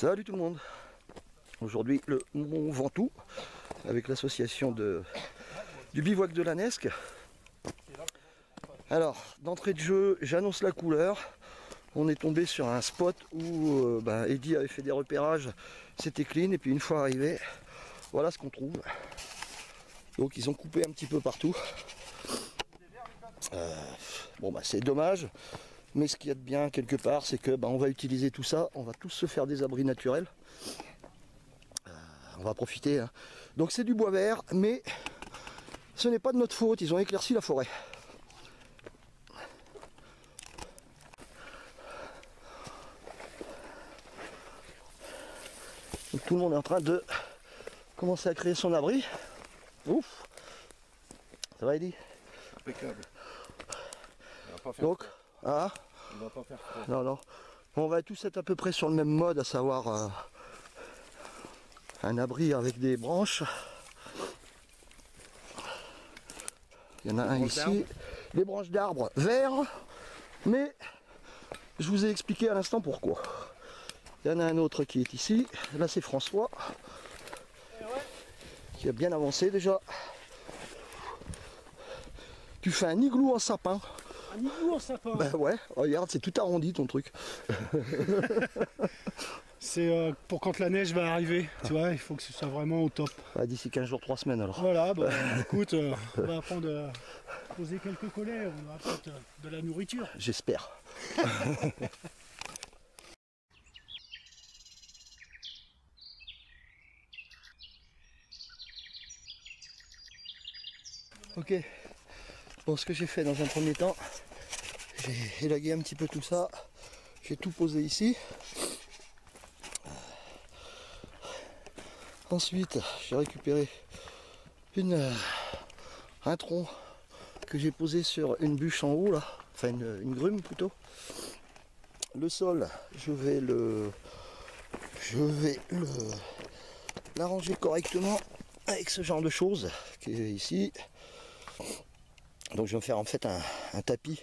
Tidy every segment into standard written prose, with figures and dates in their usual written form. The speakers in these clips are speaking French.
Salut tout le monde. Aujourd'hui le Mont Ventoux avec l'association du bivouac de la Nesque. Alors d'entrée de jeu j'annonce la couleur. On est tombé sur un spot où Eddy avait fait des repérages, c'était clean, et puis une fois arrivé, voilà ce qu'on trouve. Donc ils ont coupé un petit peu partout. C'est dommage, mais ce qu'il y a de bien quelque part, c'est que on va utiliser tout ça, on va tous se faire des abris naturels. On va profiter, hein. Donc c'est du bois vert, mais ce n'est pas de notre faute, ils ont éclairci la forêt. Donc tout le monde est en train de commencer à créer son abri. Ouf. Ça va Eddy? Impeccable. On va pas faire donc, ah, on va pas faire trop. non. On va tous être à peu près sur le même mode, à savoir un abri avec des branches. Il y en a un ici. Des branches d'arbres verts. Mais je vous ai expliqué à l'instant pourquoi. Il y en a un autre qui est ici. Là c'est François. Qui a bien avancé déjà. Tu fais un igloo en sapin. Un igloo en sapin? Ben ouais, regarde, c'est tout arrondi ton truc. C'est pour quand la neige va arriver, tu vois, il faut que ce soit vraiment au top. D'ici 15 jours, 3 semaines alors. Voilà, écoute, on va apprendre à poser quelques collets, on aura peut-être de la nourriture. J'espère. Ok. Bon, ce que j'ai fait dans un premier temps, j'ai élagué un petit peu tout ça. J'ai tout posé ici. Ensuite, j'ai récupéré un tronc que j'ai posé sur une bûche en haut là, enfin une grume plutôt. Le sol, je vais l'arranger correctement avec ce genre de choses qui est ici. Donc je vais me faire en fait un tapis,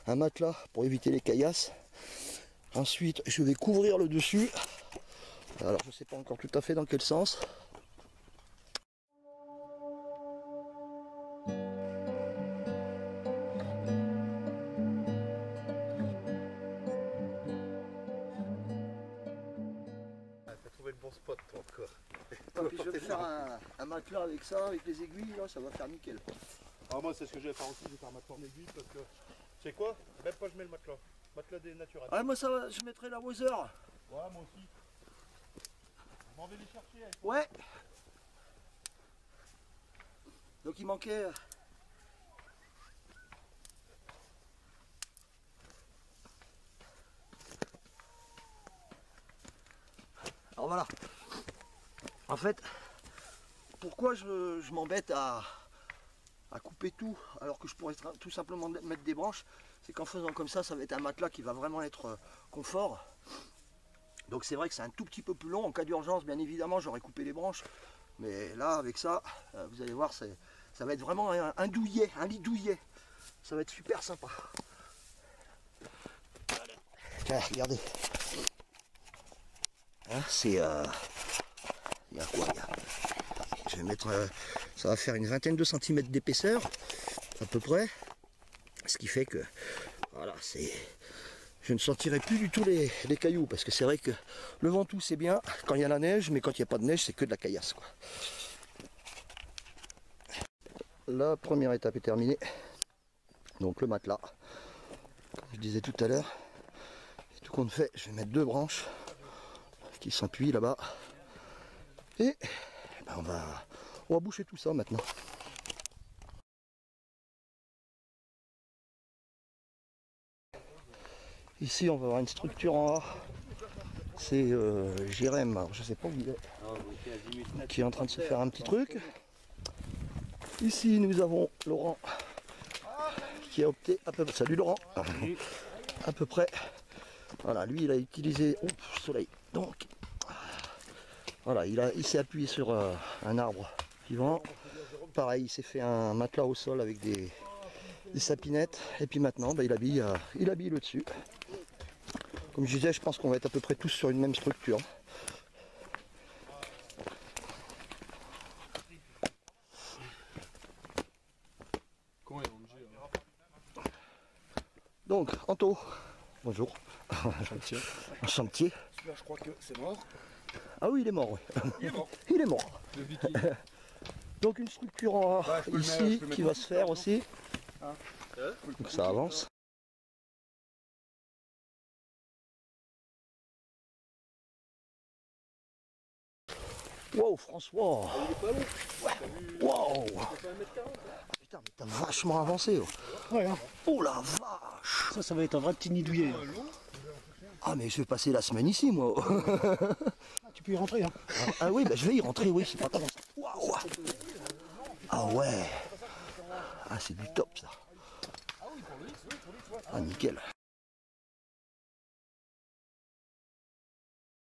un matelas pour éviter les caillasses. Ensuite, je vais couvrir le dessus. Alors je ne sais pas encore tout à fait dans quel sens. T'as trouvé le bon spot toi encore. Et puis je vais faire un matelas avec ça, avec les aiguilles, là, ça va faire nickel. Alors moi c'est ce que je vais faire aussi, je vais faire un matelas en aiguille parce que, tu sais quoi, même pas je mets le matelas. Matelas des naturels. Ah moi ça va, je mettrai la Weather. Ouais, moi aussi. Je m'en vais les chercher. Avec... Ouais. Donc il manquait... Alors voilà. En fait, pourquoi je m'embête à couper tout alors que je pourrais tout simplement mettre des branches, c'est qu'en faisant comme ça va être un matelas qui va vraiment être confort. Donc c'est vrai que c'est un tout petit peu plus long. En cas d'urgence, bien évidemment, j'aurais coupé les branches. Mais là, avec ça, vous allez voir, ça va être vraiment un douillet, un lit douillet. Ça va être super sympa. Tiens, regardez. Hein, c'est... il y a quoi je vais mettre... ça va faire une vingtaine de centimètres d'épaisseur, à peu près. Ce qui fait que... Voilà, c'est... Je ne sentirai plus du tout les cailloux, parce que c'est vrai que le Ventoux c'est bien quand il y a la neige, mais quand il n'y a pas de neige, c'est que de la caillasse, quoi. La première étape est terminée. Donc le matelas, comme je disais tout à l'heure, et tout compte fait, je vais mettre 2 branches qui s'appuient là-bas. Et on va boucher tout ça maintenant. Ici on va avoir une structure en A. C'est Jérém, alors je sais pas où il est, qui est en train de se faire un petit truc. Ici nous avons Laurent qui a opté à peu près. Salut Laurent. À peu près. Voilà, lui il a utilisé. Oups, soleil. Donc voilà, il s'est appuyé sur un arbre vivant. Pareil, il s'est fait un matelas au sol avec des sapinettes. Et puis maintenant, il habille le dessus. Comme je disais, je pense qu'on va être à peu près tous sur une même structure. Donc, Anto, bonjour. Chantier. Un chantier. Celui-là, je crois que c'est mort. Ah oui, il est mort, oui. Il est mort. Il est mort. Le viking. Donc une structure en Ouais, je peux le ici mettre- je peux le qui mettre va se faire aussi. Hein Donc ça avance. Wow, François. Il est pas long. Wow. Ça fait 1m40. Putain, mais t'as vachement avancé. Ouais, hein. Oh la vache. Ça va être un vrai petit nid douillet. Ah mais je vais passer la semaine ici, moi. Ah, tu peux y rentrer, hein. Ah oui, bah, je vais y rentrer, oui, c'est pas trop. Waouh. Ah ouais. Ah c'est du top ça. Ah nickel.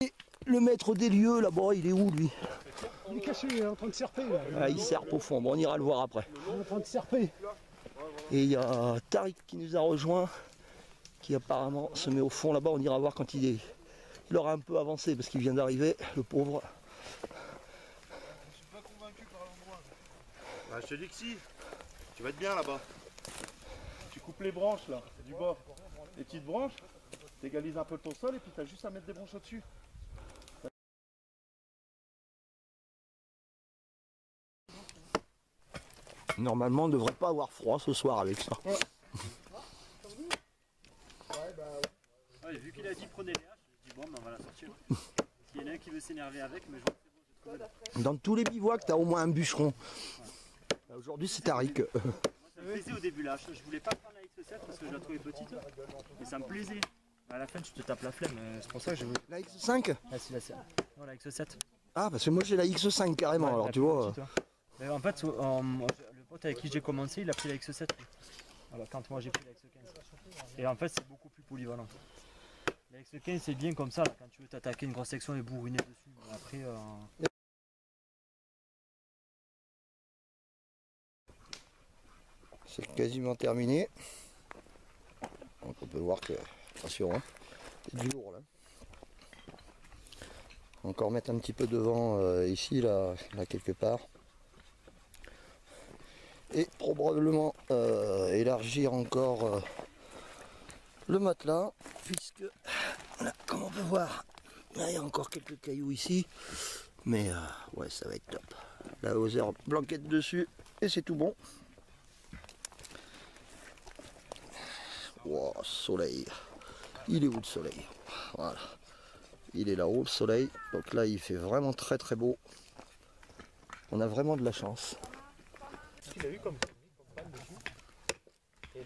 Et le maître des lieux là-bas, il est où lui? Il est caché, il est en train de serper, là. Ah, il serpe au fond, bon, on ira le voir après. Il est en train de serper. Et il y a Tariq qui nous a rejoint, qui apparemment se met au fond là-bas, on ira voir quand il est. Il aura un peu avancé parce qu'il vient d'arriver, le pauvre. Je suis pas convaincu par l'endroit. Bah, je te dis que si. Tu vas être bien là-bas. Tu coupes les branches là, du bord. Les petites branches, t'égalises un peu ton sol et puis t'as juste à mettre des branches au-dessus. Normalement, on ne devrait pas avoir froid ce soir avec ça. Ouais, vu qu'il a dit prenez les haches, je dis bon, ben on va la sortir. S'il y en a un qui veut s'énerver avec, mais je vois que c'est bon, j'ai trouvé. Dans tous les bivouacs, tu as au moins un bûcheron. Là, aujourd'hui, c'est Tariq. Moi, ça me plaisait au début la hache. Je voulais pas prendre la X7 parce que je la trouvais petite. Mais ça me plaisait. À la fin, tu te tapes la flemme. C'est pour ça que je veux. La X5? Ah, si, là, c'est. Non, la X7. Ah, parce que moi j'ai la X5 carrément, Ouais, alors la tu plus vois. petite, ouais. Mais en fait, le pote avec qui j'ai commencé, il a pris la X7. Alors, quand moi j'ai pris la X15. Et en fait, c'est beaucoup plus polyvalent. La X15, c'est bien comme ça, là, quand tu veux t'attaquer une grosse section et bourriner dessus. Mais après, C'est quasiment terminé. Donc on peut voir que, attention, hein, c'est du lourd là. Encore mettre un petit peu devant ici, là quelque part. Et probablement élargir encore le matelas, puisque, voilà, comme on peut voir, là, il y a encore quelques cailloux ici. Mais ouais, ça va être top. La hauteur blanquette dessus, et c'est tout bon. Wow, soleil. Il est où le soleil? Voilà. Il est là-haut le soleil. Donc là il fait vraiment très très beau. On a vraiment de la chance. il a eu comme panne dessus. Et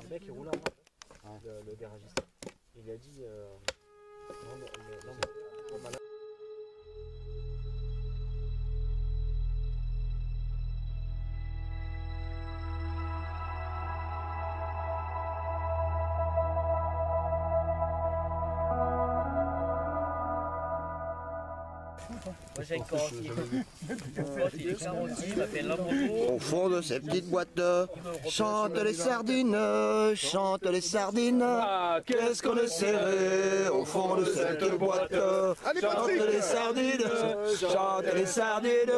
le mec il roule en main. Le garagiste. Il a dit Moi j'ai une carrosserie. Une carrosserie, m'appelle Lamborghini. Au fond de cette petite boîte, chante les sardines, chante les sardines. Qu'est-ce qu'on est serré au fond de cette boîte. Chante les sardines, chante les sardines.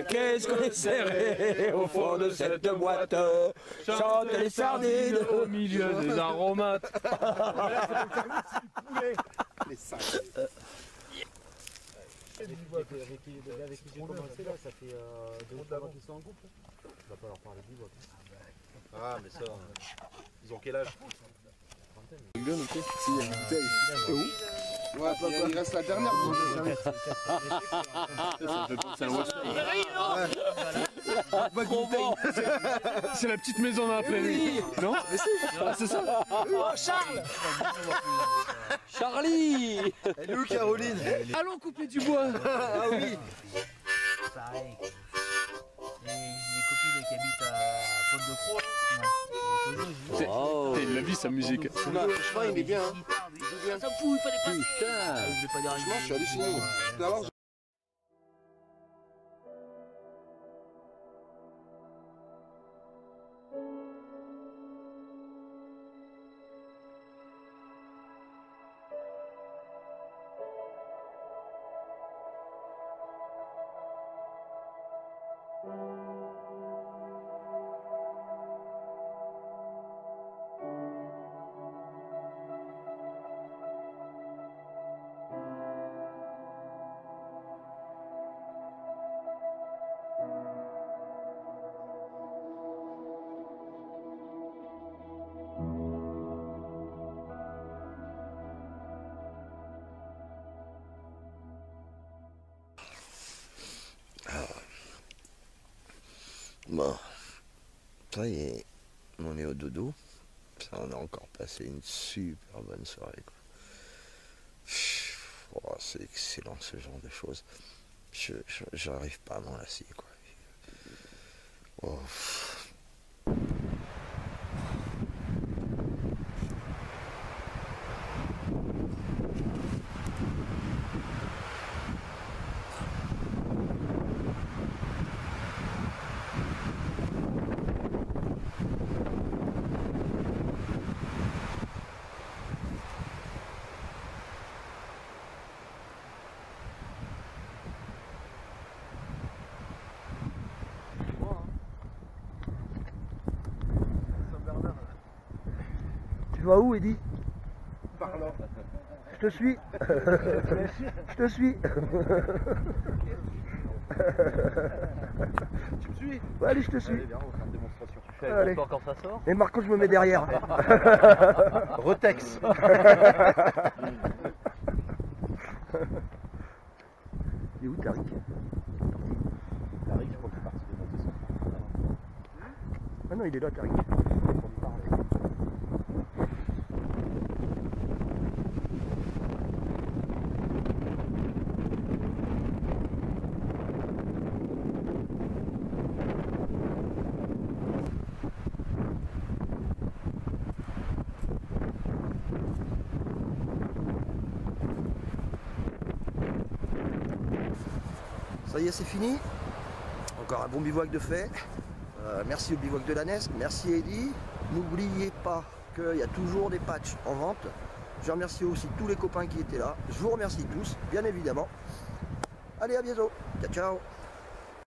Qu'est-ce qu'on est serré au fond de cette boîte. Chante les sardines. Au milieu des aromates. Les cinq. avec les gars avec qui j'ai commencé là, ça fait 2 ou 3 mois qu'ils sont en couple. Je vais pas leur parler du vote. Ah, mais ça. Ils ont quel âge? Ouais, il reste la dernière. C'est la petite maison dans la plaine. Non? Ah, c'est ça? Charles. Charlie! Elle est où Caroline? Allons couper du bois! Ah oui. Pareil. Et j'ai des copines qui habitent à Pointe-de-Croix. Il a vu sa musique. Franchement, il est bien. Hein. Ça fout, il fallait passer! Putain! Je voulais pas dire Franchement, je suis halluciné. D'abord, Bon, ça y est, on est au dodo. Ça, on a encore passé une super bonne soirée, quoi. Oh, c'est excellent ce genre de choses. J'arrive pas à m'en lasser, quoi. Oh. Tu vas où, Eddy? Par là. Je te suis. Je te suis. Tu me suis? Ouais, allez, je te suis. Allez, viens, on va faire une démonstration. Tu fais Allez. quand ça sort? Et Marco, je me mets derrière. Retex. Il est où, Tariq? Tariq, je crois qu'il est parti démonter son. Ah non, il est là, Tariq. Ça y est, c'est fini. Encore un bon bivouac de fait. Merci au bivouac de la NES. Merci Eddy. N'oubliez pas qu'il y a toujours des patchs en vente. Je remercie aussi tous les copains qui étaient là. Je vous remercie tous, bien évidemment. Allez, à bientôt. Ciao, ciao.